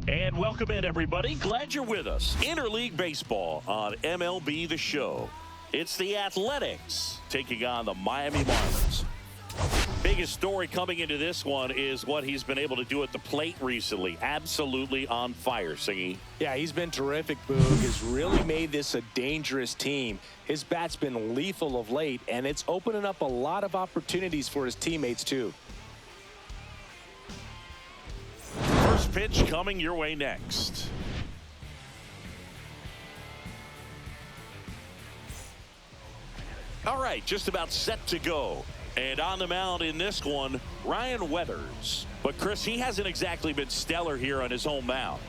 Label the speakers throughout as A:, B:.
A: And welcome in, everybody. Glad you're with us. Interleague Baseball on MLB The Show. It's the Athletics taking on the Miami Marlins. Biggest story coming into this one is what he's been able to do at the plate recently. Absolutely on fire, Singy.
B: Yeah, he's been terrific, Boog. Has really made this a dangerous team. His bat's been lethal of late, and it's opening up a lot of opportunities for his teammates, too.
A: First pitch coming your way next. All right, just about set to go. And on the mound in this one, Ryan Weathers. But, Chris, he hasn't exactly been stellar here on his home mound.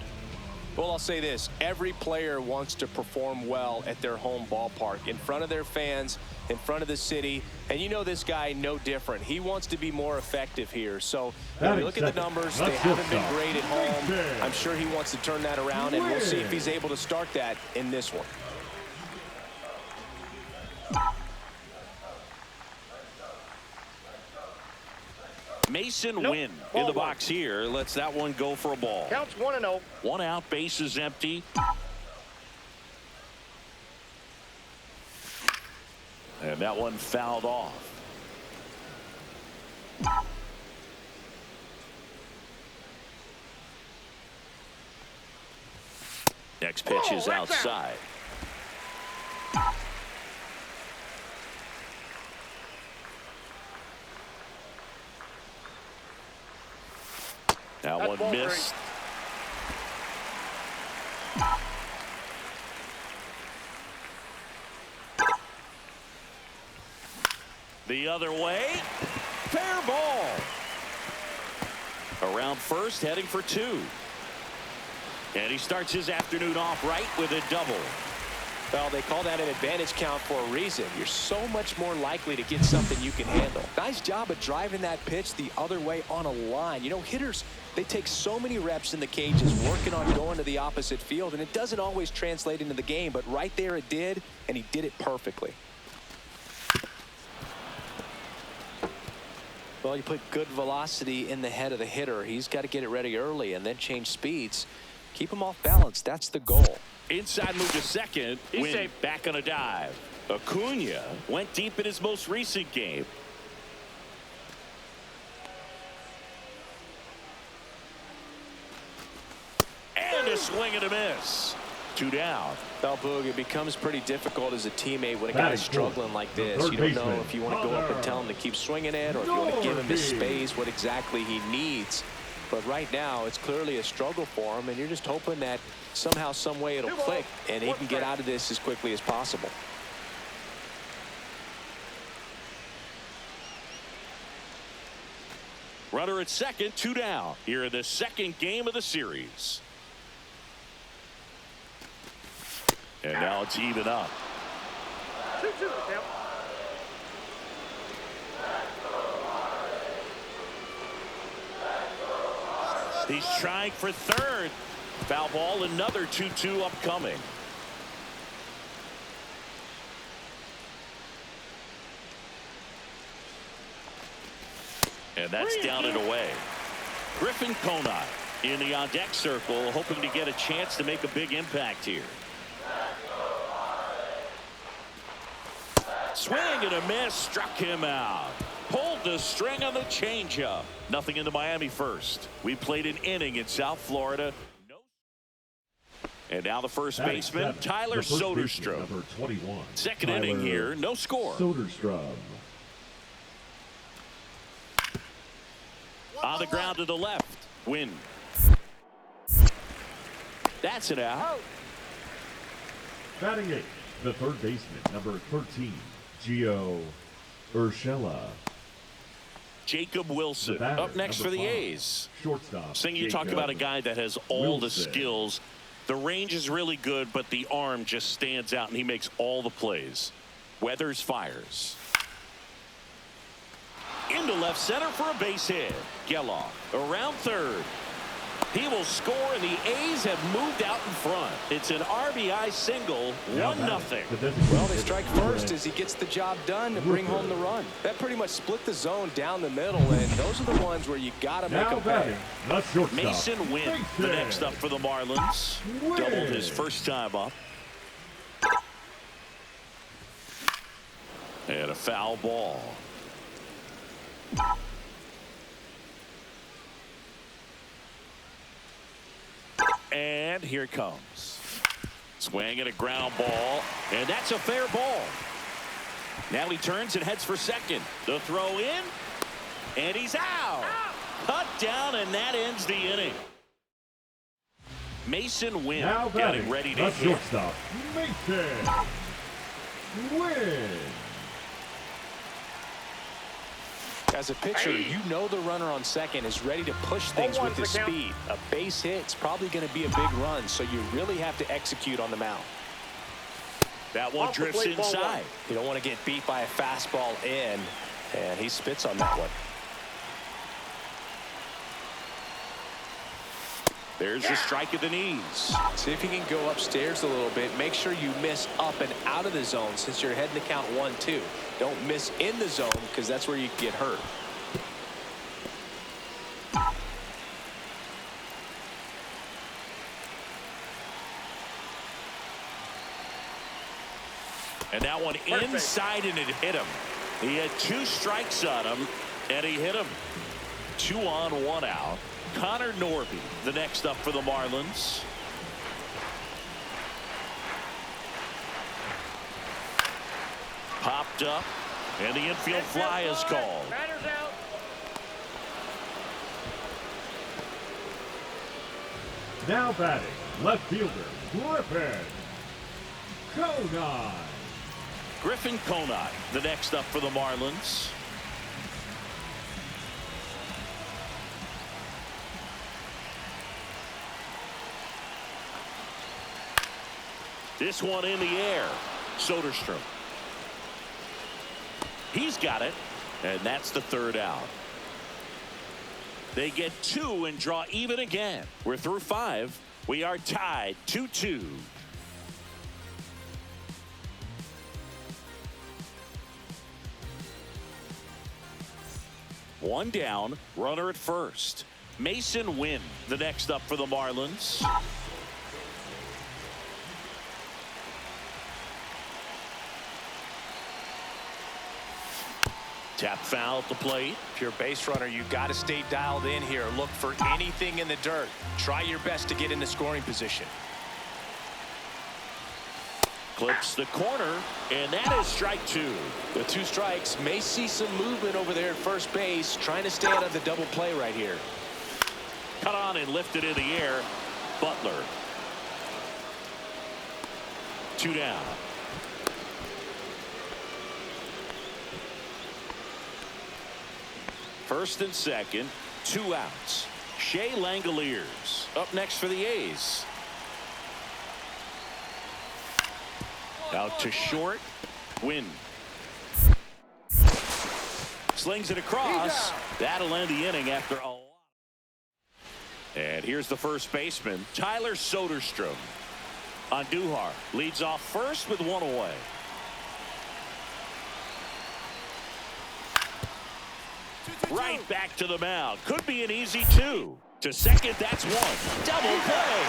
B: Well, I'll say this. Every player wants to perform well at their home ballpark, in front of their fans, in front of the city. And you know this guy no different. He wants to be more effective here. So when we look at the numbers, they haven't been great at home. I'm sure he wants to turn that around, and we'll see if he's able to start that in this one.
A: Mason Wynn in the box here. Lets that one go for a ball.
C: Counts 1-0.
A: One out, base is empty. And that one fouled off. Next pitch is outside. That one missed. The other way. Fair ball. Around first, heading for two. And he starts his afternoon off right with a double.
B: Well, they call that an advantage count for a reason. You're so much more likely to get something you can handle. Nice job of driving that pitch the other way on a line. You know, hitters, they take so many reps in the cages working on going to the opposite field, and it doesn't always translate into the game, but right there it did, and he did it perfectly. Well, you put good velocity in the head of the hitter. He's got to get it ready early and then change speeds. Keep him off balance. That's the goal.
A: Inside move to second. Win back on a dive. Acuna went deep in his most recent game. And a swing and a miss. Two down.
B: Well, Boog, it becomes pretty difficult as a teammate when a guy's struggling like this. You don't know if you want to go up and tell him to keep swinging it, or if you want to give him his space, what exactly he needs. But right now, it's clearly a struggle for him, and you're just hoping that somehow, some way it'll click, and he can get out of this as quickly as possible.
A: Runner at second, two down. Here in the second game of the series. And now it's even up.
C: 2-2 the count.
A: He's trying for third. Foul ball, another 2-2 upcoming. And that's down and away. Griffin Conine in the on-deck circle, hoping to get a chance to make a big impact here. Swing and a miss, struck him out. Pulled the string on the changeup. Nothing in the Miami first. We played an inning in South Florida. And now the first baseman, Tyler Soderstrom.
D: Number 21.
A: Second inning here, no score.
D: Soderstrom.
A: On the ground to the left. Win. That's it out.
D: Batting eighth, the third baseman, number 13, Gio Urshela.
A: Jacob Wilson up next for the A's.
D: Shortstop.
A: Sing, you talk about a guy that has all the skills. The range is really good, but the arm just stands out, and he makes all the plays. Weathers fires. Into left center for a base hit. Geloff around third. He will score, and the A's have moved out in front. It's an RBI single, 1-0.
B: Well, they strike first as he gets the job done to bring home the run. That pretty much split the zone down the middle, and those are the ones where you got to make them pay.
A: Mason Wynn, the next up for the Marlins. Doubled his first time up. And a foul ball. And here it comes. Swing and a ground ball, and that's a fair ball. Now he turns and heads for second. The throw in, and he's out. Cut down, and that ends the inning. Mason Wynn getting ready to hit.
D: Shortstop, Mason Wynn.
B: As a pitcher, you know the runner on second is ready to push things with his speed. A base hit's probably going to be a big run, so you really have to execute on the mound.
A: That one drifts inside.
B: You don't want to get beat by a fastball in, and he spits on that one.
A: There's a strike at the knees.
B: See if you can go upstairs a little bit. Make sure you miss up and out of the zone since you're heading to count 1-2. Don't miss in the zone because that's where you get hurt.
A: And that one inside, and it hit him. He had 2 strikes on him, and he hit him. 2 on, 1 out. Connor Norby, the next up for the Marlins. Popped up, and the infield fly is called.
C: Batter's out.
D: Now batting, left fielder,
A: Griffin Conine, the next up for the Marlins. This one in the air. Soderstrom. He's got it, and that's the 3rd out. They get 2 and draw even again. We're through 5. We are tied 2-2. One down, runner at first. Mason Wynn, the next up for the Marlins. Tap foul at the plate.
B: If you're a base runner, you got to stay dialed in here. Look for anything in the dirt. Try your best to get into scoring position.
A: Clips the corner, and that is strike 2.
B: The 2 strikes may see some movement over there at first base, trying to stay out of the double play right here.
A: Cut on and lifted in the air. Butler. 2 down. First and second, 2 outs. Shea Langoliers up next for the A's. Out to short. Wynn. Slings it across. That'll end the inning after a lot. And here's the first baseman, Tyler Soderstrom. Andujar leads off first with 1 away. Right back to the mound. Could be an easy 2. To second, that's 1. Double play.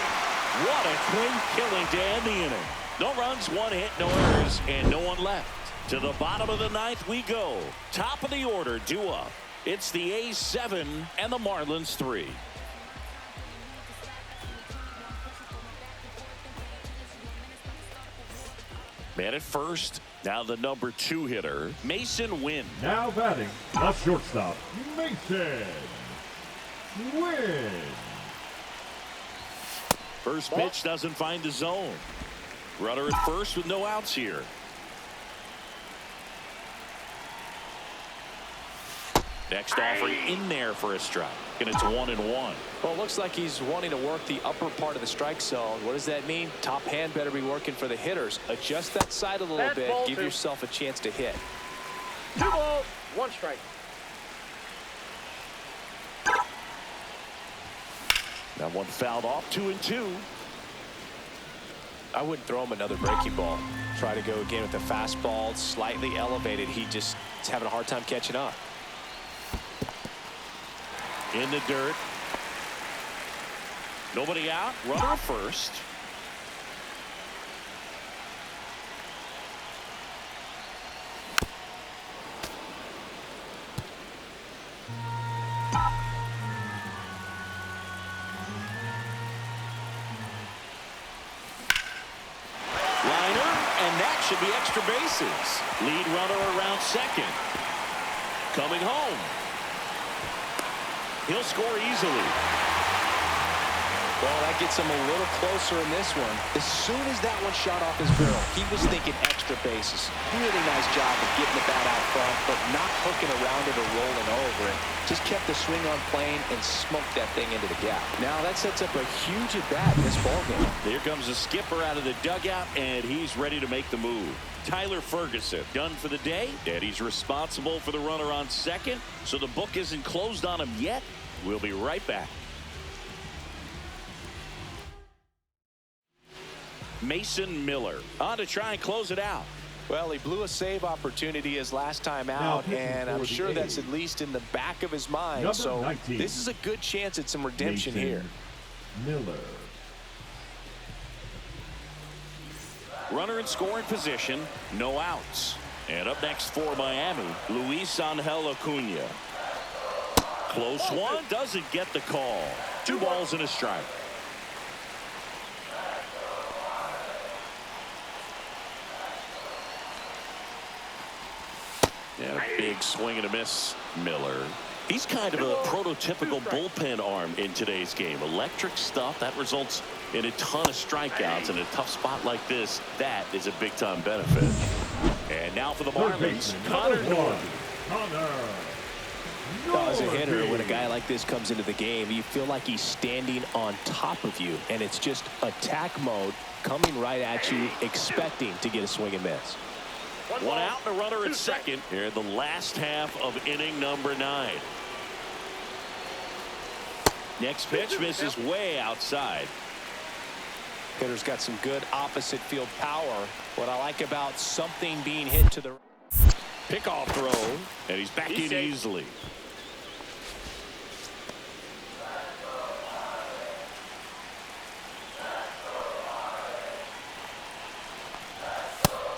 A: What a clean killing to end the inning. No runs, 1 hit, no errors, and no one left. To the bottom of the 9th we go. Top of the order, due up. It's the A's 7 and the Marlins 3. Man at first. Now the number 2 hitter, Mason Wynn.
D: Now batting, left shortstop, Mason Wynn.
A: First pitch doesn't find the zone. Runner at first with no outs here. Next offering in there for a strike, and it's 1-1.
B: Well, it looks like he's wanting to work the upper part of the strike zone. What does that mean? Top hand better be working for the hitters. Adjust that side a little bit. Give yourself a chance to hit.
C: 2 balls, 1 strike.
A: That one fouled off, 2-2.
B: I wouldn't throw him another breaking ball. Try to go again with the fastball, slightly elevated. He just is having a hard time catching up.
A: In the dirt. Nobody out. Runner first. And that should be extra bases. Lead runner around second. Coming home. He'll score easily.
B: Well, that gets him a little closer in this one. As soon as that one shot off his barrel, he was thinking extra bases. Really nice job of getting the bat out front, but not hooking around it or rolling over it. Just kept the swing on plane and smoked that thing into the gap. Now that sets up a huge at-bat in this ballgame.
A: Here comes the skipper out of the dugout, and he's ready to make the move. Tyler Ferguson done for the day, and he's responsible for the runner on second, so the book isn't closed on him yet. We'll be right back. Mason Miller on to try and close it out.
B: Well, he blew a save opportunity his last time out, and I'm sure that's at least in the back of his mind.
D: Number
B: so
D: 19,
B: this is a good chance at some redemption
D: Mason
B: here.
D: Miller.
A: Runner in scoring position, no outs. And up next for Miami, Luis Angel Acuna. Close one, doesn't get the call. 2 balls and a strike. And a big swing and a miss, Miller. He's kind of a prototypical bullpen arm in today's game. Electric stuff that results in a ton of strikeouts in a tough spot like this. That is a big-time benefit. And now for the Marlins, Connor Norton.
B: As a hitter, when a guy like this comes into the game, you feel like he's standing on top of you, and it's just attack mode coming right at you, expecting to get a swing and miss.
A: One out and a runner at second here in the last half of inning number 9. Next pitch misses way outside.
B: Hitter's got some good opposite field power. What I like about something being hit to the
A: pickoff throw, and he's back in easily.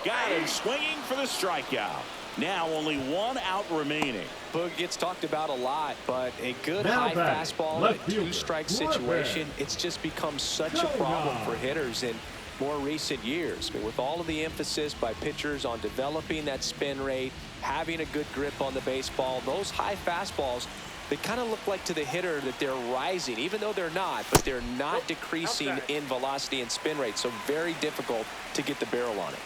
A: Got him swinging for the strikeout. Now only 1 out remaining.
B: Boog gets talked about a lot, but a good
D: Now
B: high
D: back,
B: fastball in
D: left
B: a
D: fielder,
B: 2-strike
D: Corbin.
B: situation, it's just become such a problem for hitters in more recent years. I mean, with all of the emphasis by pitchers on developing that spin rate, having a good grip on the baseball, those high fastballs, they kind of look like to the hitter that they're rising, even though they're not, but they're not decreasing in velocity and spin rate, so very difficult to get the barrel on it.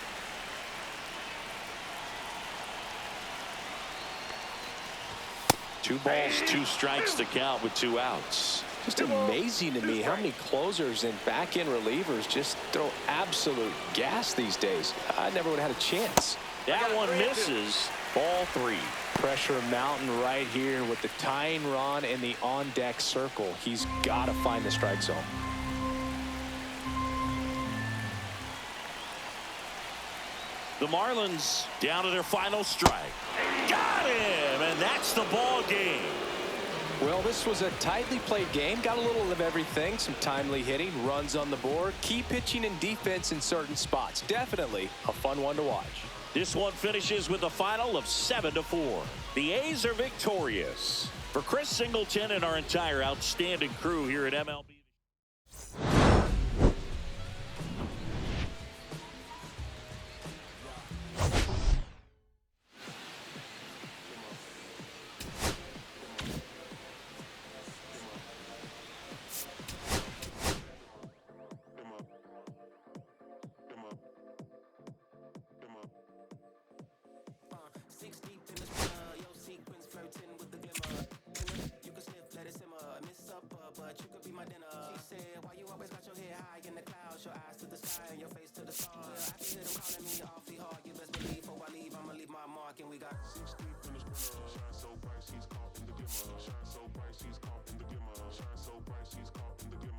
A: Two balls, 2 strikes to count with 2 outs.
B: Just amazing to me how many closers and back-end relievers just throw absolute gas these days. I never would have had a chance.
A: That one misses. Ball 3.
B: Pressure mountain right here with the tying run in the on-deck circle. He's got to find the strike zone.
A: The Marlins down to their final strike. Got him, and that's the ball game.
B: Well, this was a tightly played game. Got a little of everything. Some timely hitting, runs on the board, key pitching and defense in certain spots. Definitely a fun one to watch.
A: This one finishes with a final of 7-4. The A's are victorious. For Chris Singleton and our entire outstanding crew here at MLB.
E: And we got 6 deep in the sprinter. Shine so bright, she's caught in the gimmer. Shine so bright, she's caught in the gimmer. Shine so bright, she's caught in the gimmer.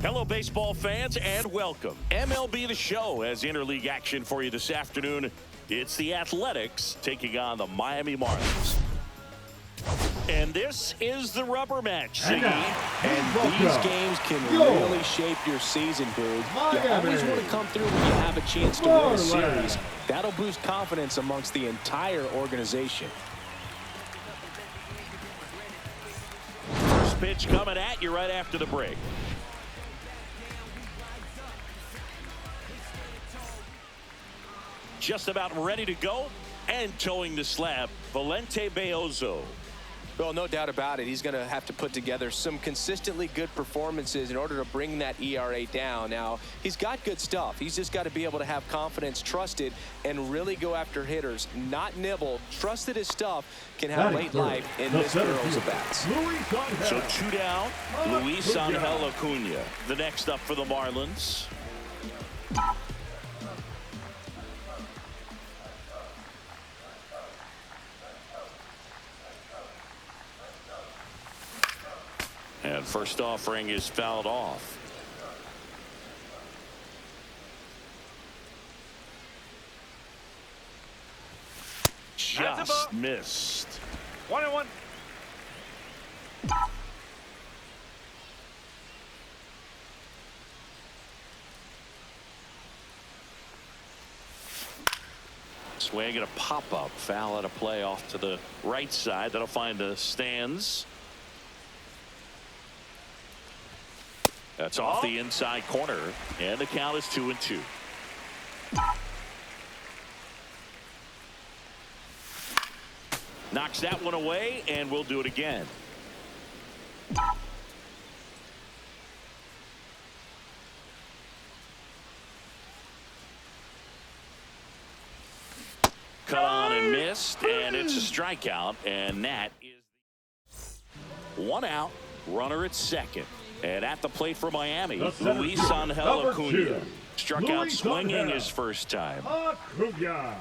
A: Hello, baseball fans, and welcome. MLB The Show has interleague action for you this afternoon. It's the Athletics taking on the Miami Marlins. And this is the rubber match, Siggy.
B: And these games can really shape your season, Boog. You always want to come through when you have a chance to win a series. That'll boost confidence amongst the entire organization.
A: First pitch coming at you right after the break. Just about ready to go and towing the slab, Valente Beozo.
B: Well, no doubt about it. He's going to have to put together some consistently good performances in order to bring that ERA down. Now, he's got good stuff. He's just got to be able to have confidence, trust it, and really go after hitters, not nibble. Trust that his stuff can have late life in this barrels of bats.
A: So 2 down, Luis Angel Acuna. The next up for the Marlins. And first offering is fouled off. Just missed.
C: 1-1.
A: Swing and a pop-up. Foul at a play off to the right side. That'll find the stands. That's off the inside corner, and the count is 2-2. Knocks that one away, and we'll do it again. Cut on and missed, and it's a strikeout, and that is 1 out, runner at second. And at the plate for Miami, Luis Angel Acuna. Struck out swinging his first time.
D: Acuna.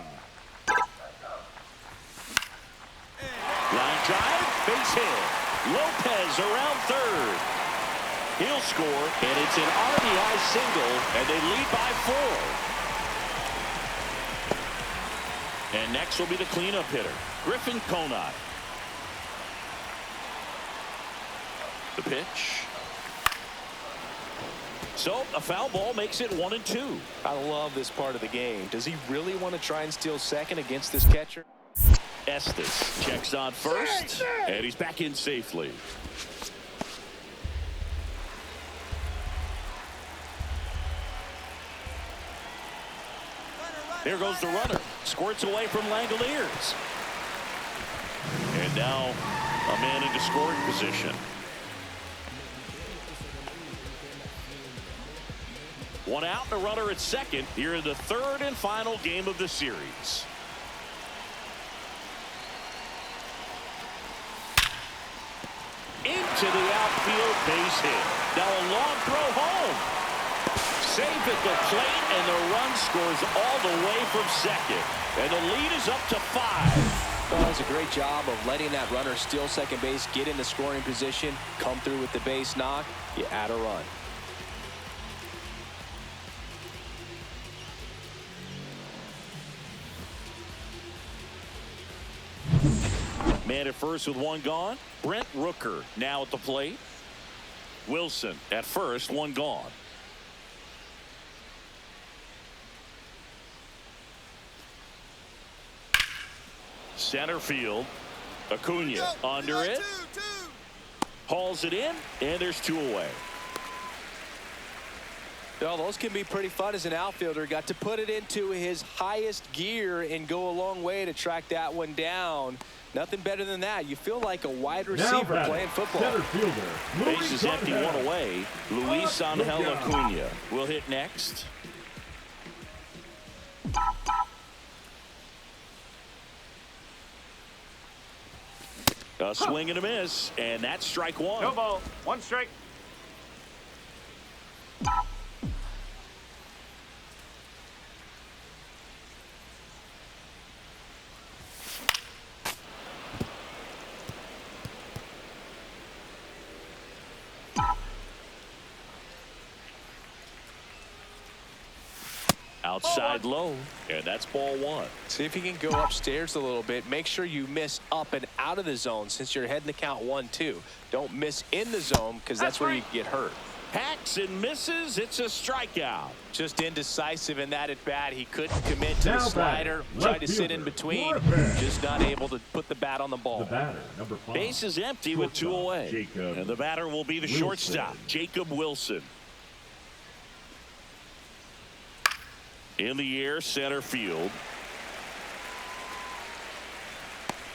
A: Line drive, base hit. Lopez around third. He'll score, and it's an RBI single, and they lead by 4. And next will be the cleanup hitter, Griffin Conant. The pitch. So a foul ball makes it 1-2.
B: I love this part of the game. Does he really want to try and steal second against this catcher?
A: Estes checks on first, and he's back in safely. Here goes the runner. Squirts away from Langoliers. And now a man into scoring position. 1 out and a runner at second here in the third and final game of the series. Into the outfield, base hit. Now a long throw home. Safe at the plate, and the run scores all the way from second. And the lead is up to 5.
B: Well, that's a great job of letting that runner steal second base, get in the scoring position, come through with the base knock. You add a run.
A: Man at first with 1 gone. Brent Rooker now at the plate. Wilson at first, 1 gone. Center field. Acuna under it. Hauls it in, and there's 2 away.
B: Well, those can be pretty fun as an outfielder. Got to put it into his highest gear and go a long way to track that one down. Nothing better than that. You feel like a wide receiver playing football.
D: Center fielder.
A: Base is empty, 1 away. Luis Angel Acuna will hit next. A swing and a miss, and that's strike one.
C: No ball. One strike.
A: Outside low, and that's ball one.
B: See if you can go upstairs a little bit. Make sure you miss up and out of the zone since you're heading to count 1-2. Don't miss in the zone because that's where you get hurt.
A: Hacks and misses. It's a strikeout.
B: Just indecisive in that at bat. He couldn't commit to the
D: Now
B: slider.
D: batting,
B: Tried
D: left
B: to sit in
D: fielder,
B: between.
D: Warfare.
B: Just not able to put the bat on the
D: The
B: ball.
D: batter, number 5.
A: Base is empty with 2
D: Shortstop,
A: away.
D: Jacob
A: And the batter will be the
D: Wilson.
A: shortstop, Jacob Wilson. In the air, center field.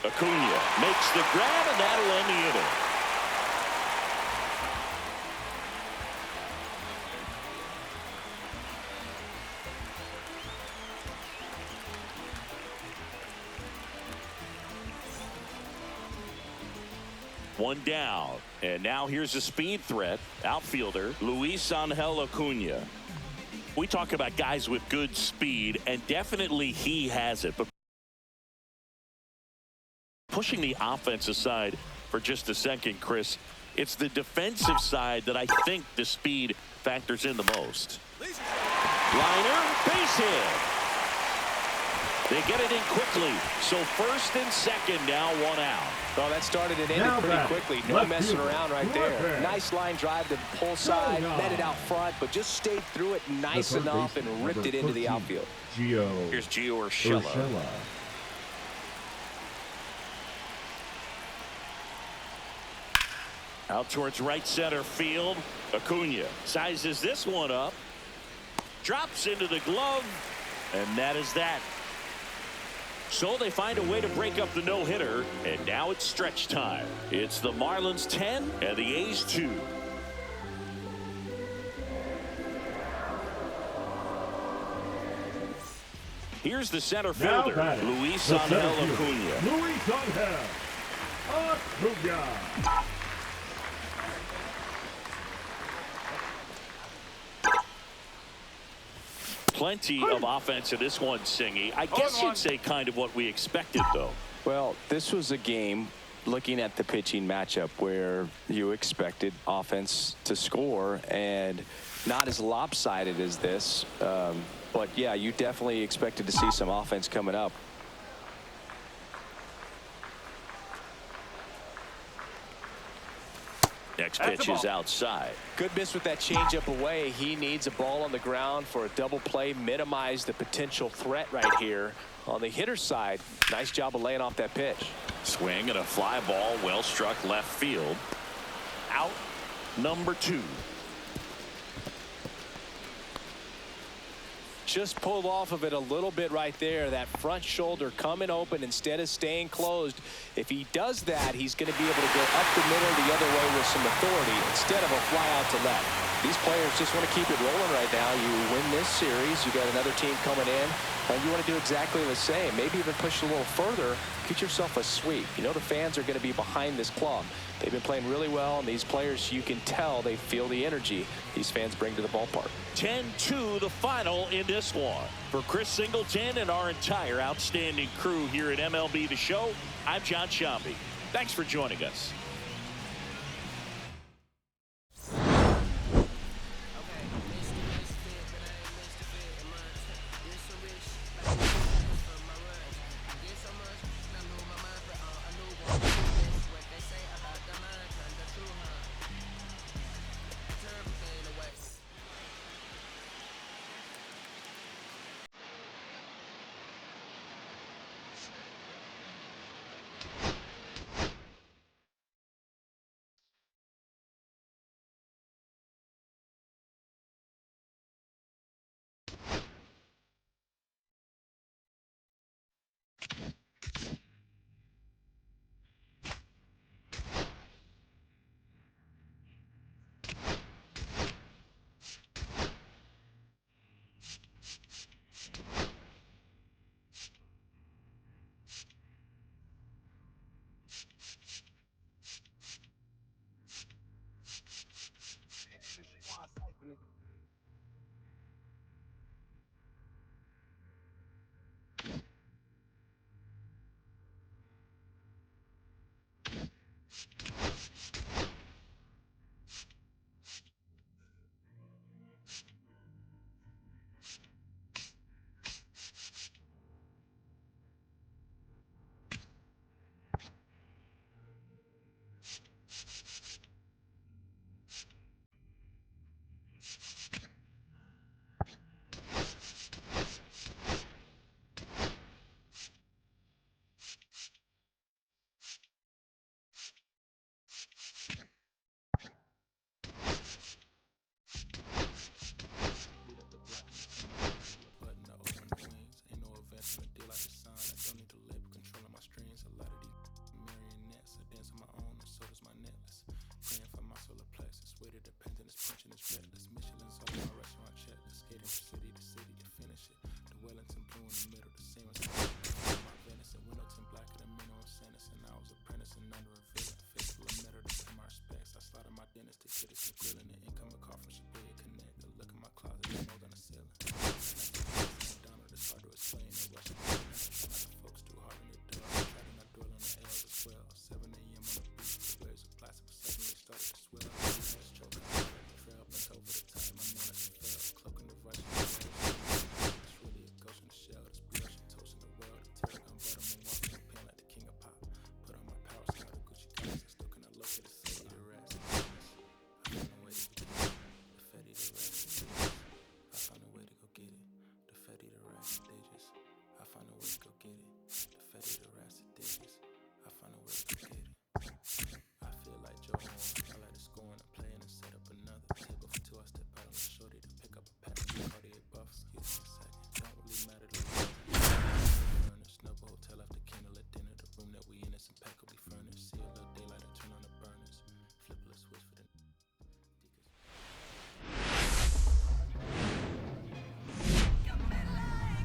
A: Acuna makes the grab, and that'll end the inning. One down, and now here's a speed threat. Outfielder Luis Angel Acuna. We talk about guys with good speed, and definitely he has it. But pushing the offense aside for just a second, Chris, it's the defensive side that I think the speed factors in the most. Liner, base hit. They get it in quickly. So first and second, now 1 out.
B: Well, that started and ended
D: Now
B: pretty
D: batting,
B: quickly. No
D: left
B: messing
D: fielder,
B: around right there.
D: Warfare.
B: Nice line drive to the pull side,
D: Going on.
B: met it out front, but just stayed through it nice
D: The third
B: enough and
D: baseman,
B: ripped
D: number
B: it into the
D: 13,
B: outfield.
D: Gio
A: Here's Gio Urshela.
D: Urshela.
A: Out towards right center field. Acuna sizes this one up. Drops into the glove. And that is that. So they find a way to break up the no-hitter. And now it's stretch time. It's the Marlins 10 and the A's 2. Here's the center
D: Now
A: fielder,
D: batting,
A: Luis
D: the
A: Angel
D: center fielder,
A: Acuna.
D: Luis Angel Acuna.
A: Plenty of offense in this one, Singy. I guess you'd say kind of what we expected, though.
B: Well, this was a game, looking at the pitching matchup, where you expected offense to score, and not as lopsided as this. But, yeah, you definitely expected to see some offense coming up.
A: Next
C: That's
A: pitch
C: the
A: is
C: ball.
A: outside.
B: Good miss with that changeup away. He needs a ball on the ground for a double play, minimize the potential threat right here. On the hitter side, nice job of laying off that pitch.
A: Swing and a fly ball, well struck left field. Out number 2.
B: Just pulled off of it a little bit right there. That front shoulder coming open instead of staying closed. If he does that, he's going to be able to go up the middle the other way with some authority instead of a fly out to left. These players just want to keep it rolling right now. You win this series, you got another team coming in, and you want to do exactly the same. Maybe even push a little further, get yourself a sweep. You know the fans are going to be behind this club. They've been playing really well, and these players, you can tell they feel the energy these fans bring to the ballpark.
A: 10-2 the final in this one. For Chris Singleton and our entire outstanding crew here at MLB The Show, I'm John Shambi. Thanks for joining us.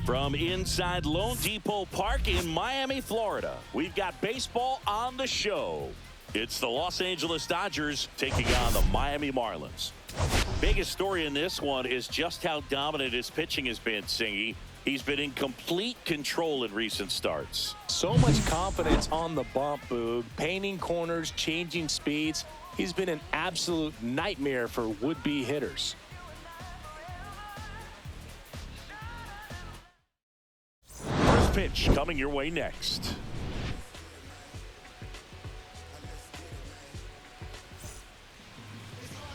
A: From inside Lone Depot Park in Miami, Florida, we've got baseball on the show. It's the Los Angeles Dodgers taking on the Miami Marlins. Biggest story in this one is just how dominant his pitching has been, Singy. He's been in complete control in recent starts.
B: So much confidence on the bump, Boog. Painting corners, changing speeds. He's been an absolute nightmare for would-be hitters.
A: First pitch coming your way next.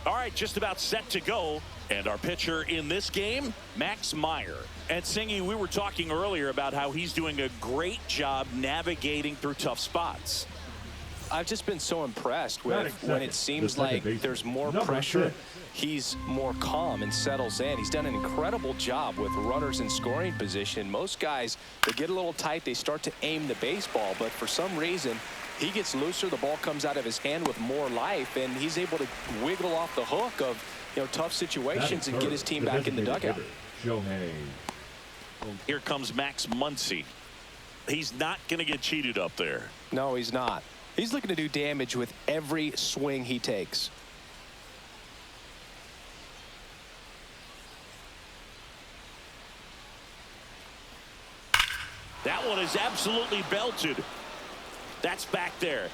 A: All right, just about set to go. And our pitcher in this game, Max Meyer. And Singy, we were talking earlier about how he's doing a great job navigating through tough spots.
B: I've just been so impressed with when it seems like there's more pressure. He's more calm and settles in. He's done an incredible job with runners in scoring position. Most guys, they get a little tight, they start to aim the baseball, but for some reason, he gets looser, the ball comes out of his hand with more life, and he's able to wiggle off the hook of tough situations and get his team back in the dugout.
A: Here comes Max Muncy. He's not going to get cheated up there.
B: No, he's not. He's looking to do damage with every swing he takes.
A: That one is absolutely belted. That's back there.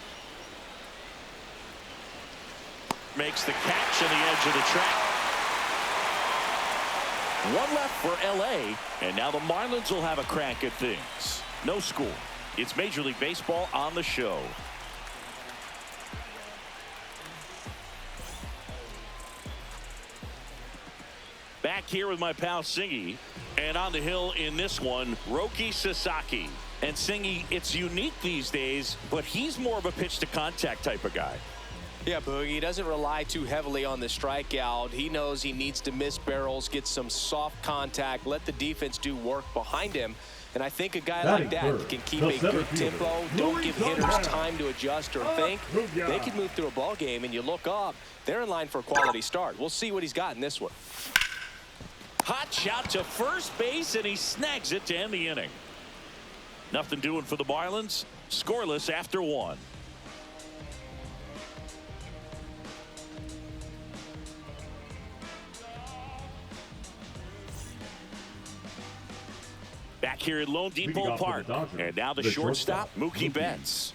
A: Makes the catch on the edge of the track. One left for L.A., and now the Marlins will have a crack at things. No score. It's Major League Baseball on the show. Back here with my pal Singy, and on the hill in this one, Roki Sasaki. And Singy, it's unique these days, but he's more of a pitch-to-contact type of guy.
B: Yeah, Boogie, he doesn't rely too heavily on the strikeout. He knows he needs to miss barrels, get some soft contact, let the defense do work behind him. And I think a guy like that can keep a good tempo, don't give hitters time to adjust or think. They can move through a ball game, and you look up, they're in line for a quality start. We'll see what he's got in this one.
A: Hot shot to first base, and he snags it to end the inning. Nothing doing for the Marlins. Scoreless after one. Back here at Lone Depot Park. And now the shortstop, Mookie Betts.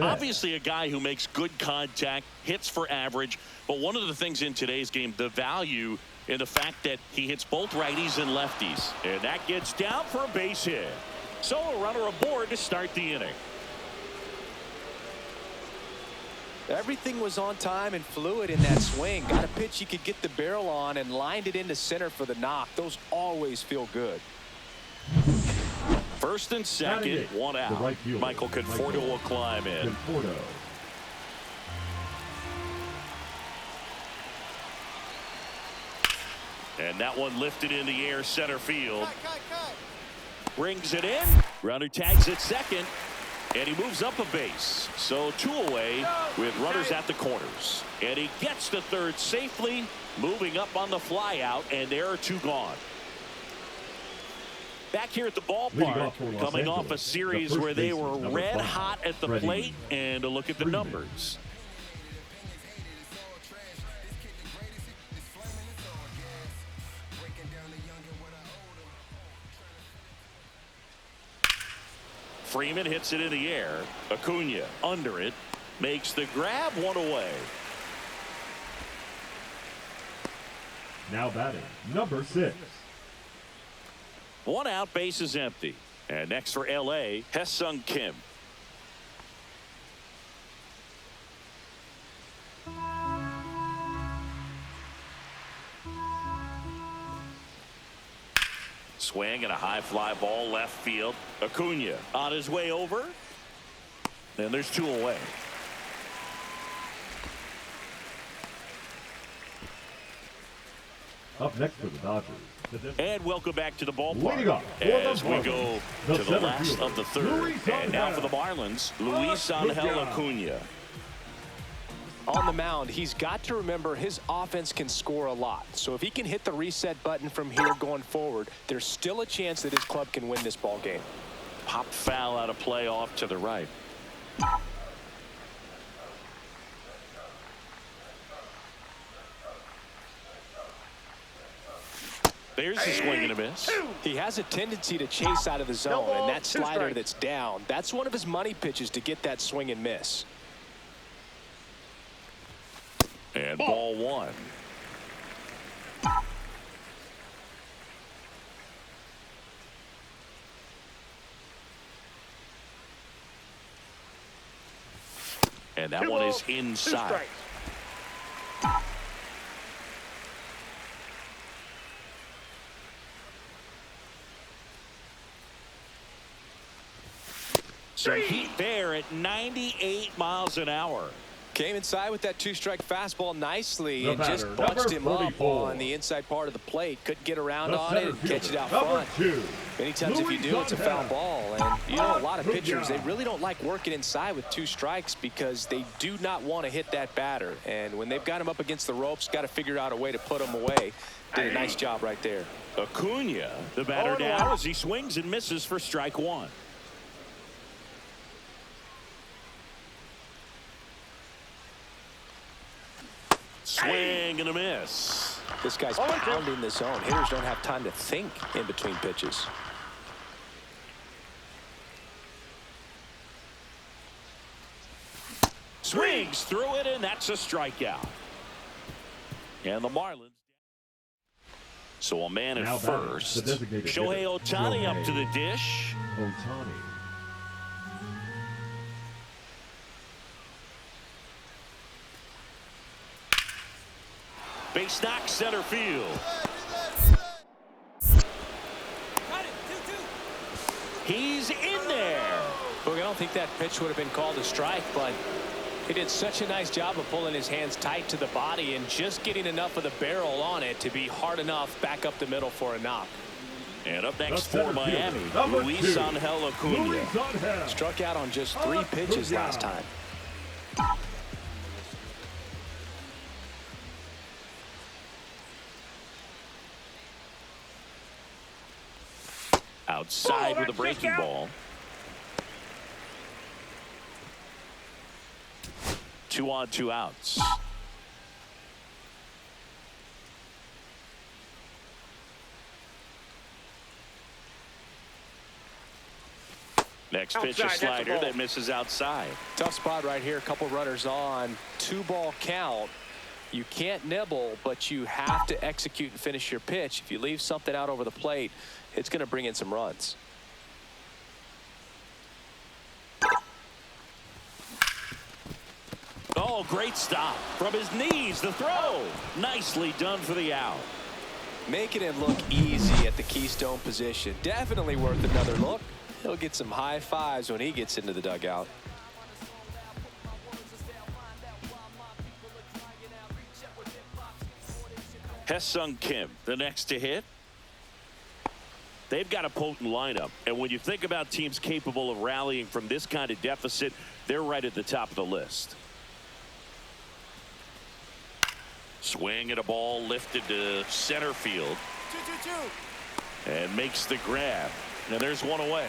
A: Obviously a guy who makes good contact, hits for average. But one of the things in today's game, the value in the fact that he hits both righties and lefties. And that gets down for a base hit. So a runner aboard to start the inning.
B: Everything was on time and fluid in that swing. Got a pitch he could get the barrel on and lined it into center for the knock. Those always feel good.
A: First and second, one out.
D: Right
A: Michael Conforto will climb in. And that one lifted in the air, center field. Brings it in. Runner tags at second. And he moves up a base. So two away with runners at the corners. And he gets to third safely, moving up on the fly out, and there are two gone. Back here at the ballpark, coming off a series where they were red hot at the plate, and a look at the numbers. Freeman hits it in the air. Acuna under it, makes the grab, one away.
D: Now batting, number 6.
A: One out, base is empty. And next for L.A., Hesung Kim. Swing and a high fly ball left field. Acuna on his way over. And there's two away.
D: Up next for the Dodgers.
A: And welcome back to the ballpark as we go to the last of the third. And now for the Marlins, Luis Angel Acuna.
B: On the mound, he's got to remember his offense can score a lot. So if he can hit the reset button from here going forward, there's still a chance that his club can win this ball game.
A: Pop foul out of play off to the right. There's a swing and a miss.
B: He has a tendency to chase out of the zone, and that slider that's down, that's one of his money pitches to get that swing and miss.
A: And ball one. And that one is inside. So heat there at 98 miles an hour.
B: Came inside with that two-strike fastball nicely
D: The
B: and just
D: batter,
B: bunched him
D: number
B: up
D: 44.
B: on the inside part of the plate. Couldn't get around
D: The
B: on it
D: center
B: and catch it out
D: fielder,
B: front.
D: number 2.
B: Many times if you do, it's a foul ball. And you know, a lot of pitchers, they really don't like working inside with two strikes because they do not want to hit that batter. And when they've got him up against the ropes, got to figure out a way to put him away. Did a nice job right there.
A: Acuna, the batter now as he swings and misses for strike one. Swing and a miss.
B: This guy's pounding the zone. Hitters don't have time to think in between pitches.
A: Swings through it, and that's a strikeout. And the Marlins. So a man at
D: Now batting,
A: first.
D: the designated
A: Shohei
D: hitter,
A: Ohtani up to the
D: Shohei
A: dish.
D: Ohtani.
A: Base knock center field. He's in there.
B: Look, I don't think that pitch would have been called a strike, but he did such a nice job of pulling his hands tight to the body and just getting enough of the barrel on it to be hard enough back up the middle for a knock.
A: And up next
D: The
A: for
D: center
A: Miami,
D: fielder, number
A: Luis
D: 2,
A: Angel Acuna.
D: Luis Angel.
B: Struck out on just 3 pitches last time.
A: Outside with a breaking ball. 2 on, 2 outs. Next pitch, a
C: Outside, that's a
A: slider
C: ball.
A: that misses outside.
B: Tough spot right here. A couple runners on. 2-ball count. You can't nibble, but you have to execute and finish your pitch. If you leave something out over the plate, it's going to bring in some runs.
A: Oh, great stop. From his knees, the throw. Nicely done for the out.
B: Making it look easy at the keystone position. Definitely worth another look. He'll get some high fives when he gets into the dugout.
A: Hesung Kim, the next to hit. They've got a potent lineup, and when you think about teams capable of rallying from this kind of deficit, they're right at the top of the list. Swing at a ball lifted to center field.
C: 2-2-2.
A: And makes the grab. Now there's one away.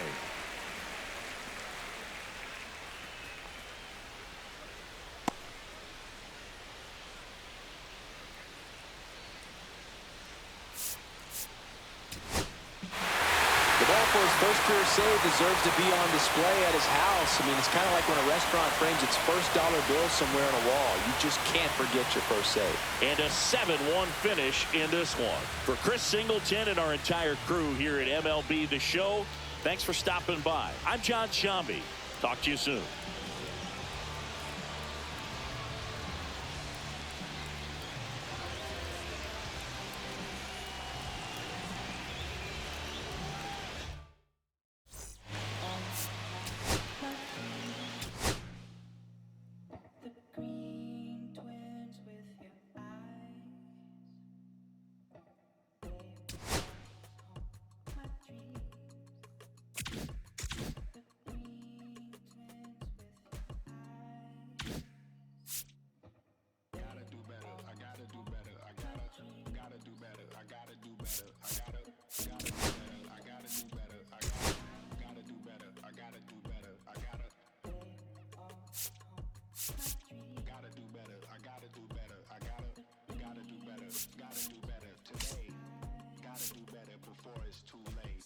B: For his first career save, deserves to be on display at his house. I mean, it's kind of like when a restaurant frames its first dollar bill somewhere on a wall. You just can't forget your first save.
A: And a 7-1 finish in this one. For Chris Singleton and our entire crew here at MLB The Show, thanks for stopping by. I'm John Shambi. Talk to you soon.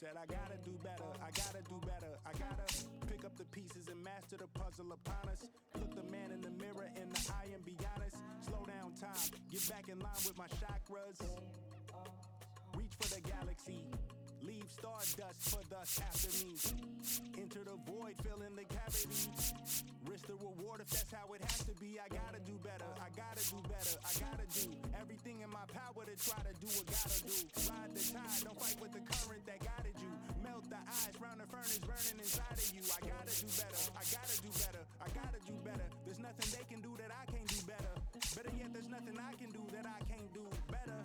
C: Said I gotta do better, I gotta do better, I gotta pick up the pieces and master the puzzle upon us. Look the man in the mirror in the eye and be honest. Slow down time, get back in line with my chakras. Reach for the galaxy, leave stardust for dust after me. Enter the void, fill in the cavity. Risk the reward if that's how it has to be. I gotta do better, I gotta do better, I gotta do everything in my power to try to do what gotta do. Ride the tide, don't fight with the current that guided you. Melt the ice round the furnace burning inside of you. I gotta do better, I gotta do better, I gotta do better. There's nothing they can do that I can't do better. Better yet, there's nothing I can do that I can't do better.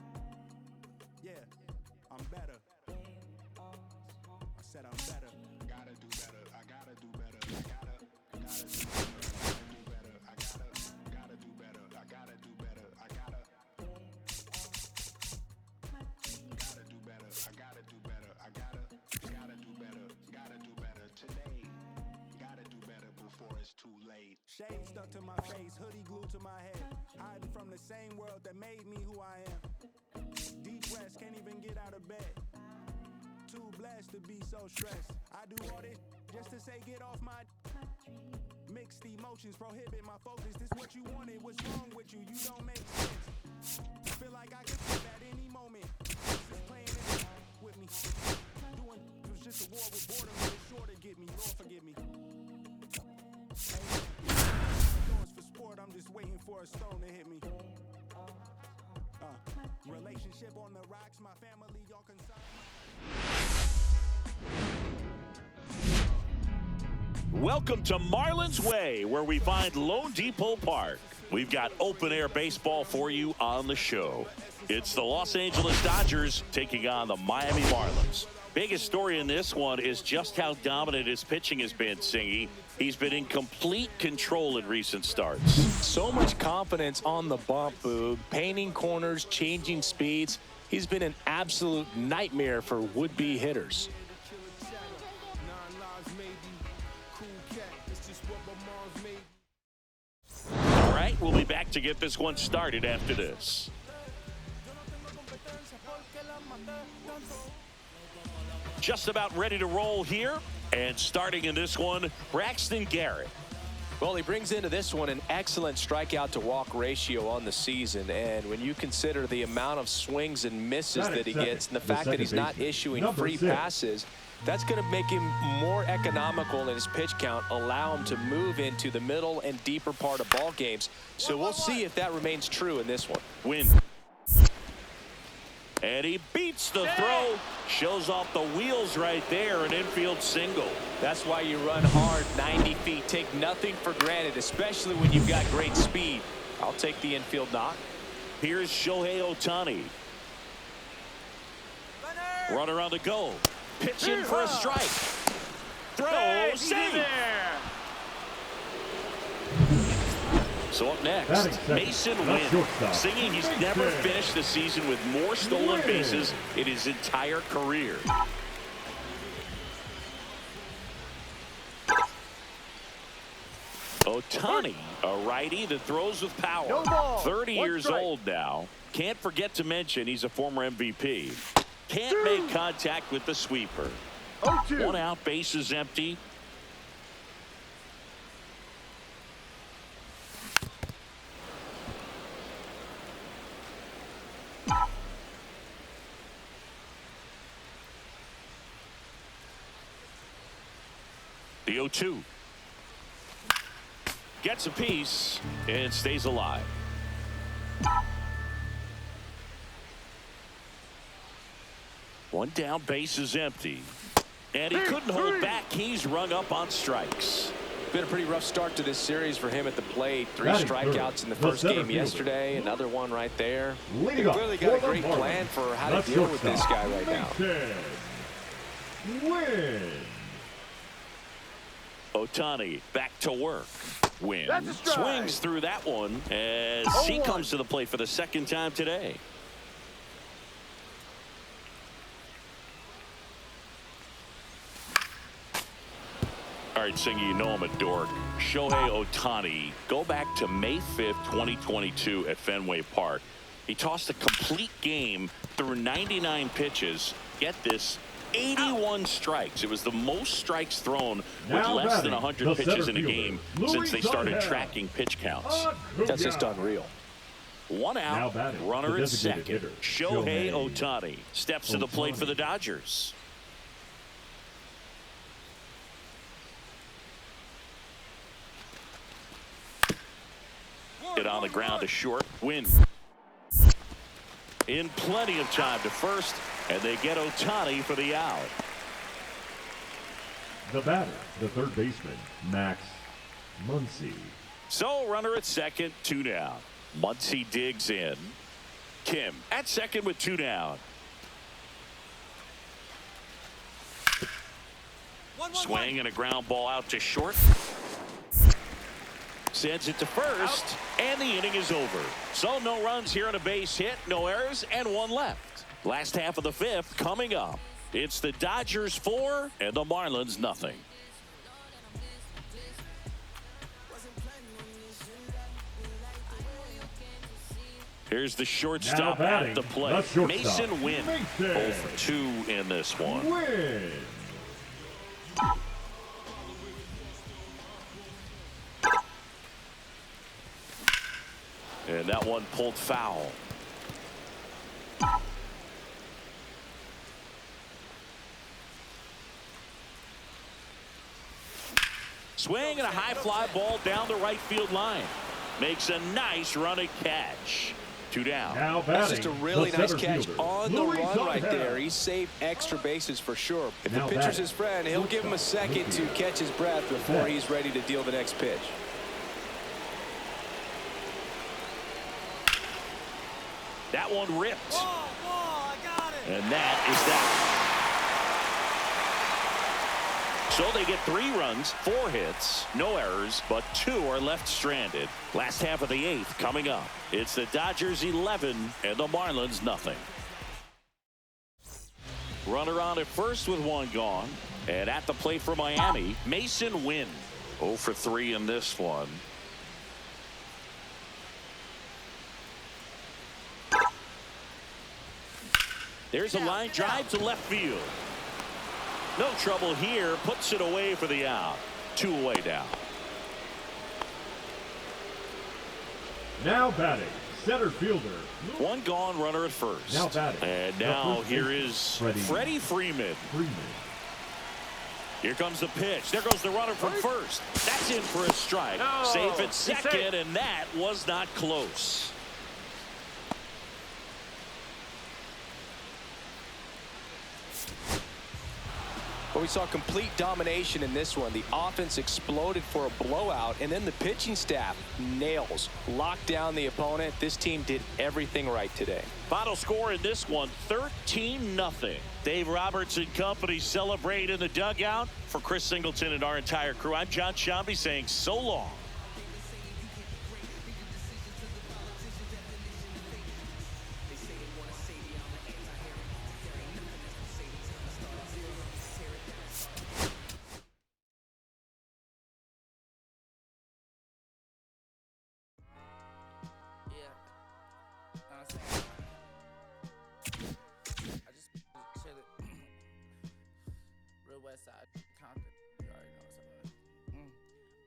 C: Yeah, I'm better. I said I'm better. Gotta do better, I gotta do better, I gotta do better, I gotta do better, I gotta do better, I gotta do better, I gotta do better, I gotta do better today. Gotta do better before it's too late. Shade stuck to my face, hoodie glued to my head. Hiding from the same world that made me who I am. Deep rest, can't even get out of bed. Too blessed to be so stressed. I do all this just to say get off my. Mixed emotions prohibit my focus. This what you wanted, what's wrong with you? You don't make sense. Feel like I can flip at any moment. Just playing it with me. Doing it was just a war with boredom, but it's sure to get me. Lord forgive me. Doors for sport, I'm just waiting for a stone to hit me. Relationship on the rocks, my family all concerned.
A: Welcome to Marlins Way, where we find Lone Depot Park. We've got open-air baseball for you on the show. It's the Los Angeles Dodgers taking on the Miami Marlins. Biggest story in this one is just how dominant his pitching has been, Singy. He's been in complete control in recent starts.
B: So much confidence on the bump, Boog. Painting corners, changing speeds. He's been an absolute nightmare for would-be hitters.
A: All right, we'll be back to get this one started after this. Just about ready to roll here. And starting in this one, Braxton Garrett.
B: Well, he brings into this one an excellent strikeout to walk ratio on the season. And when you consider the amount of swings and misses that he gets and the fact that he's not issuing free passes, that's going to make him more economical in his pitch count, allow him to move into the middle and deeper part of ball games. So we'll see if that remains true in this one.
A: Win. And he beats the throw. Shows off the wheels right there, an infield single.
B: That's why you run hard 90 feet. Take nothing for granted, especially when you've got great speed. I'll take the infield knock.
A: Here's Shohei Ohtani. Runner on the go. Pitch in for a strike. Throw, save. So up next, Mason Wynn, singing he's never finished the season with more stolen bases in his entire career. Ohtani, a righty that throws with power. 30 years old now. Can't forget to mention he's a former MVP. Can't make contact with the sweeper. 1 out, bases empty. The 0-2. Gets a piece and stays alive. One down, base is empty. And he couldn't hold back. He's rung up on strikes.
B: Been a pretty rough start to this series for him at the plate. 3 strikeouts in the first game yesterday. Another one right there. They clearly got a great plan for how to deal with this guy right now.
D: Win.
A: Ohtani back to work. Win. Swings through that one as he comes to the plate for the second time today. right, Singer, you know I'm a dork. Shohei Ohtani, go back to May 5th, 2022 at Fenway Park. He tossed a complete game through 99 pitches. Get this, 81 strikes. It was the most strikes thrown with less than 100 pitches in a game since they started tracking pitch counts.
B: That's just unreal.
A: One out, runner at second. Shohei Ohtani steps to the plate for the Dodgers. Hit on the ground to short. Win. In plenty of time to first, and they get Ohtani for the out.
D: The batter, the third baseman, Max Muncy.
A: So runner at second, 2 down. Muncy digs in. Kim at second with 2 down. Swing and a ground ball out to short. Sends it to first, and the inning is over. So no runs here on a base hit, no errors, and 1 left. Last half of the 5th coming up. It's the Dodgers 4 and the Marlins nothing. Here's the shortstop at the plate. Mason Wynn. 0 for 2 in this one.
D: Win.
A: And that one pulled foul. Swing and a high fly ball down the right field line. Makes a nice running catch. 2 down.
D: Now
B: That's just a really nice catch
D: fielder,
B: on the run right there. He saved extra bases for sure. If the pitcher's his friend, he'll give him a second to catch his breath before he's ready to deal the next pitch.
A: That one ripped.
F: I got it.
A: And that is that. So they get 3 runs, 4 hits, no errors, but 2 are left stranded. Last half of the 8th coming up. It's the Dodgers 11 and the Marlins nothing. Runner on at first with 1 gone. And at the plate for Miami, Mason Wynn. 0 for 3 in this one. There's a line drive to left field. No trouble here. Puts it away for the out. 2 away now.
D: Now batting, center fielder.
A: 1 gone, runner at first.
D: Now batting.
A: And now here is Freddie Freeman. Here comes the pitch. There goes the runner from first. That's in for a strike. Safe at second, and that was not close.
B: But we saw complete domination in this one. The offense exploded for a blowout, and then the pitching staff nails, locked down the opponent. This team did everything right today.
A: Final score in this one, 13-0. Dave Roberts and company celebrate in the dugout. For Chris Singleton and our entire crew, I'm John Shambi saying so long.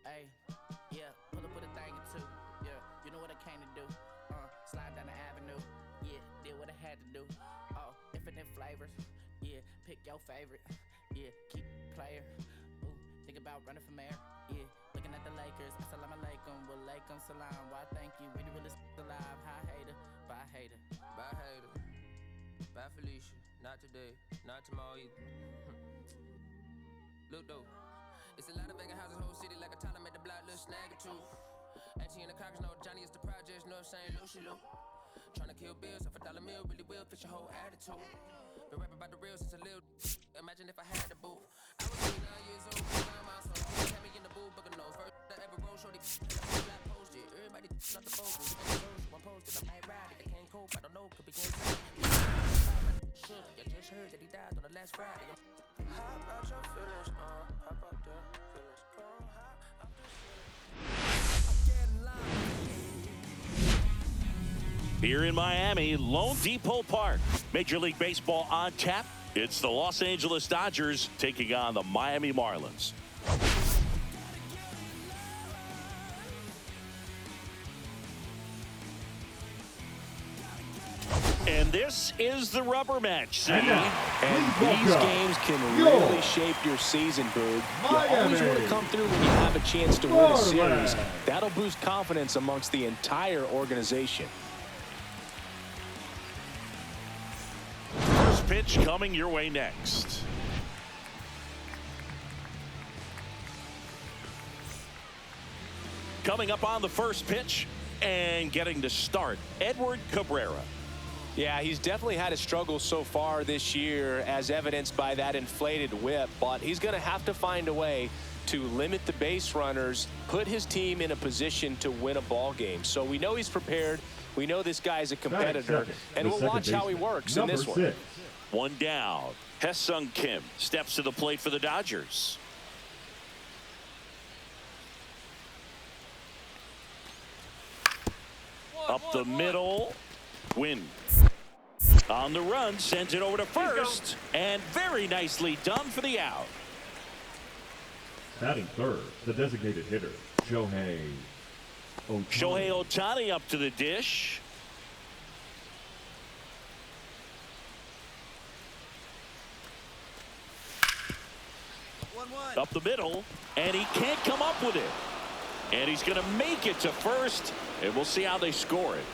F: Hey, yeah, pull up with a thing or 2. Yeah, you know what I came to do. Slide down the avenue. Yeah, did what I had to do. Oh, infinite flavors. Yeah, pick your favorite. Yeah, keep player. Ooh, think about running from air. Yeah, looking at the Lakers. Assalamu alaikum, walaikum salam. Why thank you, really alive. Hi hater, bye hater.
G: Bye hater, bye Felicia. Not today, not tomorrow either. Look though. It's a lot of vacant houses, whole city like a toddler made the block, little snag or 2. Auntie in the cockers, know Johnny is the projects, know St. Lucia. Trying to kill bills off $1 meal, really will fix your whole attitude. Been rapping about the real since a little. Imagine if I had the booth. I was 29 years old, my mom so had me in the booth, booking no first. I ever roll shorty, I posted. Everybody not the focus. One posted, I might ride it, I can't cope, I don't know, could be inside. Shook, you just heard that he died on the last Friday. How about your feelings, how about that feelings?
A: Here in Miami, Lone Depot Park. Major League Baseball on tap. It's the Los Angeles Dodgers taking on the Miami Marlins. And this is the rubber match. See?
B: And these games can really shape your season, Boog. You always want to come through when you have a chance to win a series. That'll boost confidence amongst the entire organization.
A: First pitch coming your way next. Coming up on the first pitch and getting to start, Edward Cabrera.
B: Yeah, he's definitely had a struggle so far this year, as evidenced by that inflated whip, but he's going to have to find a way to limit the base runners, put his team in a position to win a ball game. So we know he's prepared. We know this guy's a competitor, and we'll watch how he works in this one.
A: One down. Hye-Sung Kim steps to the plate for the Dodgers. Up the middle. Win. On the run, sends it over to first, and very nicely done for the out.
D: Batting third, the designated hitter, Shohei Ohtani.
A: Shohei Ohtani up to the dish. Up the middle, and he can't come up with it. And he's going to make it to first, and we'll see how they score it.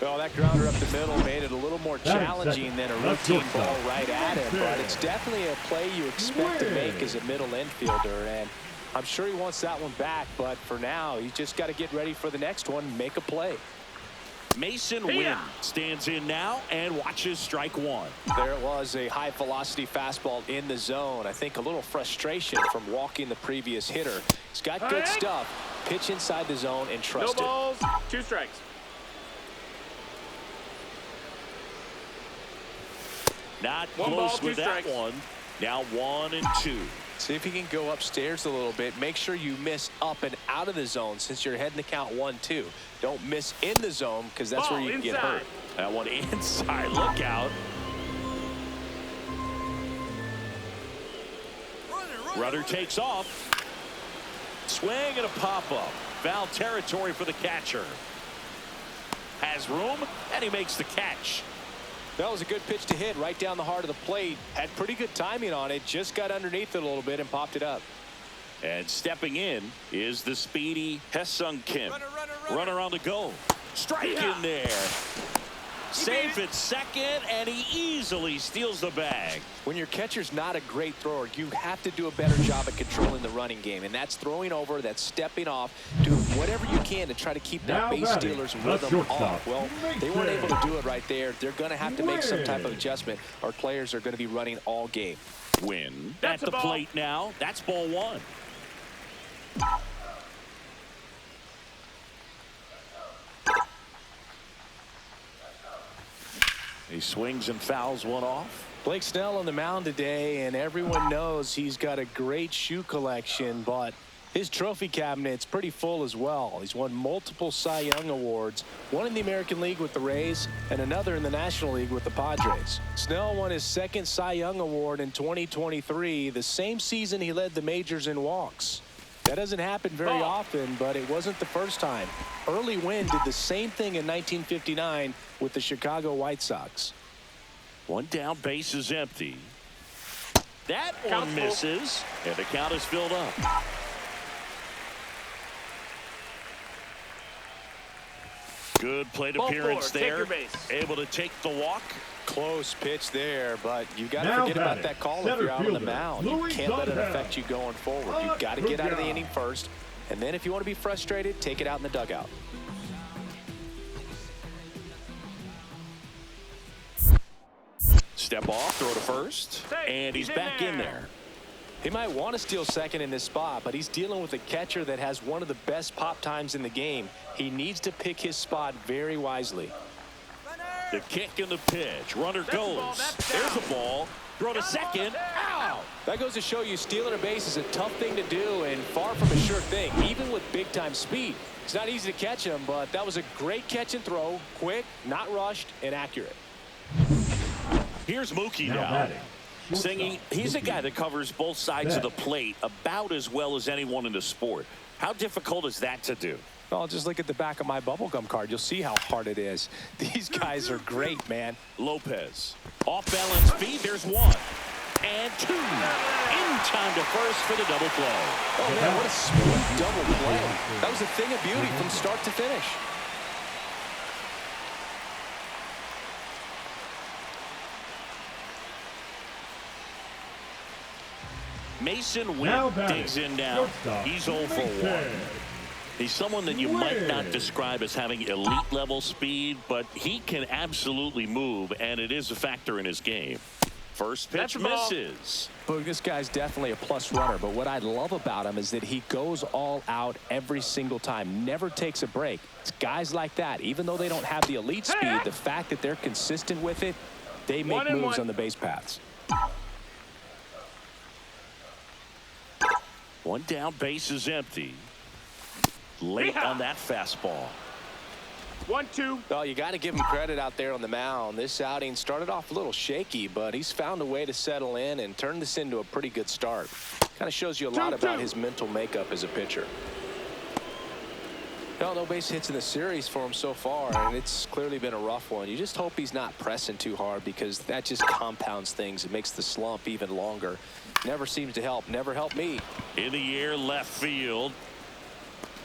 B: Well, that grounder up the middle made it a little more challenging than a routine ball right at him, but it's definitely a play you expect to make as a middle infielder, and I'm sure he wants that one back, but for now, he's just got to get ready for the next one, make a play.
A: Mason Wynn stands in now and watches strike one.
B: There it was, a high velocity fastball in the zone. I think a little frustration from walking the previous hitter. He's got good stuff. Pitch inside the zone and trust it.
E: No balls, 2 strikes.
A: Not
E: One
A: close
E: ball, 2
A: with that
E: strikes.
A: one. Now 1 and 2.
B: See if you can go upstairs a little bit. Make sure you miss up and out of the zone since you're heading to count 1-2. Don't miss in the zone because that's where you can get hurt.
A: That one inside. Look out. Runner takes off. Swing and a pop-up. Foul territory for the catcher. Has room, and he makes the catch.
B: That was a good pitch to hit right down the heart of the plate. Had pretty good timing on it. Just got underneath it a little bit and popped it up.
A: And stepping in is the speedy Hye-Sung Kim. Runner on the go. Strike in there. Safe at second, and he easily steals the bag.
B: When your catcher's not a great thrower, you have to do a better job at controlling the running game. And that's throwing over, that's stepping off, doing whatever you can to try to keep that base stealer's rhythm off. Well, they weren't able to do it right there. They're going to have to make some type of adjustment. Our players are going to be running all game.
A: Win at the plate now. That's ball 1. He swings and fouls one off.
B: Blake Snell on the mound today, and everyone knows he's got a great shoe collection, but his trophy cabinet's pretty full as well. He's won multiple Cy Young awards, one in the American League with the Rays and another in the National League with the Padres. Snell won his 2nd Cy Young award in 2023, the same season he led the majors in walks. That doesn't happen very often, but it wasn't the first time. Early Wynn did the same thing in 1959 with the Chicago White Sox.
A: One down, base is empty. That one misses, and the count is filled up. Good plate appearance there. Able to take the walk.
B: Close pitch there, but you got to forget about that call if you're out on the mound. You can't let it affect you going forward. You've got to get out of the inning first, and then if you want to be frustrated, take it out in the dugout.
A: Step off, throw to first, and he's back in there.
B: He might want to steal second in this spot, but he's dealing with a catcher that has one of the best pop times in the game. He needs to pick his spot very wisely.
A: The kick and the pitch. Runner goes. There's the ball. Throw to second. Out.
B: That goes to show you stealing a base is a tough thing to do and far from a sure thing, even with big-time speed. It's not easy to catch him, but that was a great catch and throw. Quick, not rushed, and accurate.
A: Here's Mookie now. Singing, he's a guy that covers both sides of the plate about as well as anyone in the sport. How difficult is that to do?
B: Well, just look at the back of my bubblegum card. You'll see how hard it is. These guys are great, man.
A: Lopez. Off-balance feed. There's one. And two. In time to first for the double play.
B: Oh, man, what a smooth double play. That was a thing of beauty from start to finish.
A: Mason Wynn digs in now. He's 0 for 1. He's someone that you might not describe as having elite level speed, but he can absolutely move, and it is a factor in his game. First pitch misses.
B: Boog, this guy's definitely a plus runner, but what I love about him is that he goes all out every single time, never takes a break. It's guys like that, even though they don't have the elite speed, the fact that they're consistent with it, they make moves on the base paths.
A: One down, base is empty. Late on that fastball.
E: 1-2.
B: Well, you got to give him credit out there on the mound. This outing started off a little shaky, but he's found a way to settle in and turn this into a pretty good start. Kind of shows you a lot about his mental makeup as a pitcher. No base hits in the series for him so far, and it's clearly been a rough one. You just hope he's not pressing too hard, because that just compounds things. It makes the slump even longer. Never seems to help. Never helped me.
A: In the air, left field.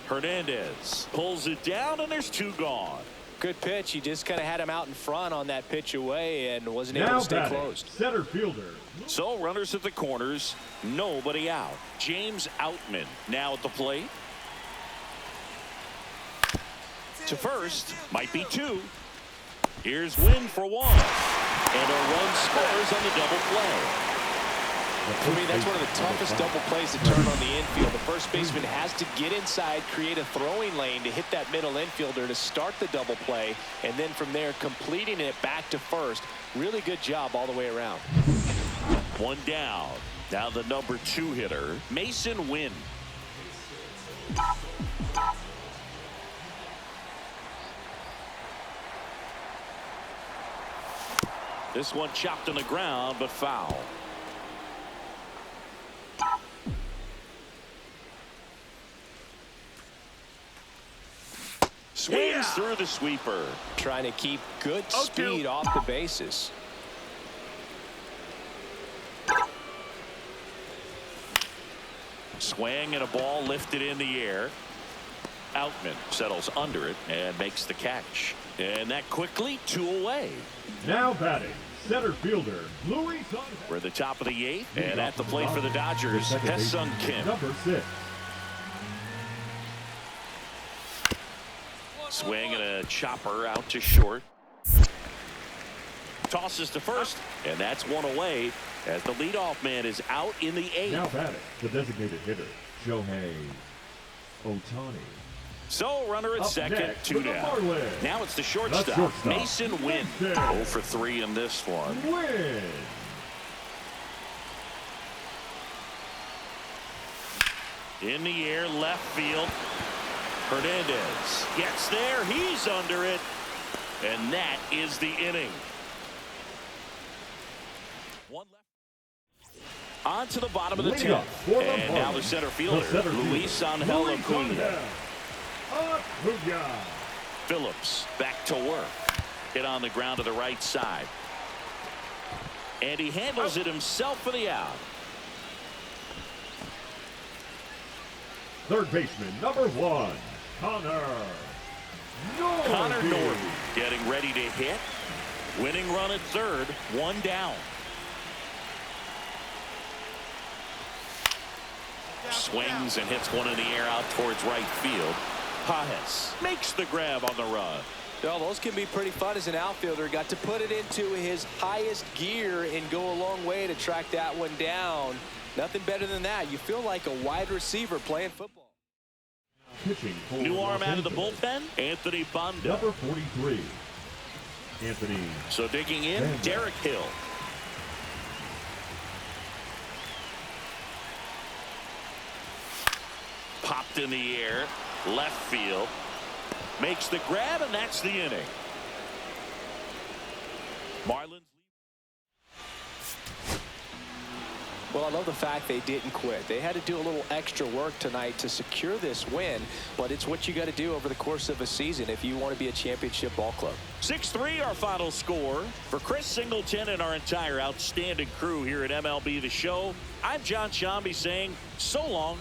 A: Hernandez pulls it down, and there's two gone.
B: Good pitch. He just kind of had him out in front on that pitch away and wasn't able to stay closed.
D: Center fielder.
A: So runners at the corners, nobody out. James Outman now at the plate. To first, might be two. Here's Wynn for one. And a run scores on the double play.
B: For me, that's one of the toughest double plays to turn on the infield. The first baseman has to get inside, create a throwing lane to hit that middle infielder to start the double play, and then from there completing it back to first. Really good job all the way around.
A: One down. Now the number 2 hitter, Mason Wynn. This one chopped on the ground, but foul. Swings through the sweeper.
B: Trying to keep good speed off the bases.
A: Swing and a ball lifted in the air. Outman settles under it and makes the catch. And that quickly 2 away.
D: Now batting, center fielder, Luis.
A: We're at the top of the 8th, and at the plate for the Dodgers, Hesung Kim.
D: Number 6.
A: Swing and a chopper out to short. Tosses to first, and that's 1 away as the leadoff man is out in the 8th.
D: Now batting, the designated hitter, Shohei Ohtani.
A: So runner at second, 2 down. Now it's the shortstop, Mason Wynn. 0 for 3 in this one.
D: Wynn.
A: In the air, left field. Hernandez gets there. He's under it. And that is the inning. One left. On to the bottom of the 10th. And now the center fielder, Luis Angel Acuna. Phillips back to work. Hit on the ground to the right side. And he handles it himself for the out.
D: Third baseman, number 1, Connor
A: Norton getting ready to hit. Winning run at third, 1 down. Swings and hits one in the air out towards right field. Pajes makes the grab on the run.
B: Well, those can be pretty fun as an outfielder. Got to put it into his highest gear and go a long way to track that one down. Nothing better than that. You feel like a wide receiver playing football.
A: New arm out of the bullpen, Anthony Banda.
D: Number 43, Anthony.
A: So digging in, Derek Hill. Knocked in the air. Left field. Makes the grab, and that's the inning. Marlins.
B: Well, I love the fact they didn't quit. They had to do a little extra work tonight to secure this win, but it's what you got to do over the course of a season if you want to be a championship ball club.
A: 6-3 our final score. For Chris Singleton and our entire outstanding crew here at MLB The Show, I'm John Shambi saying so long.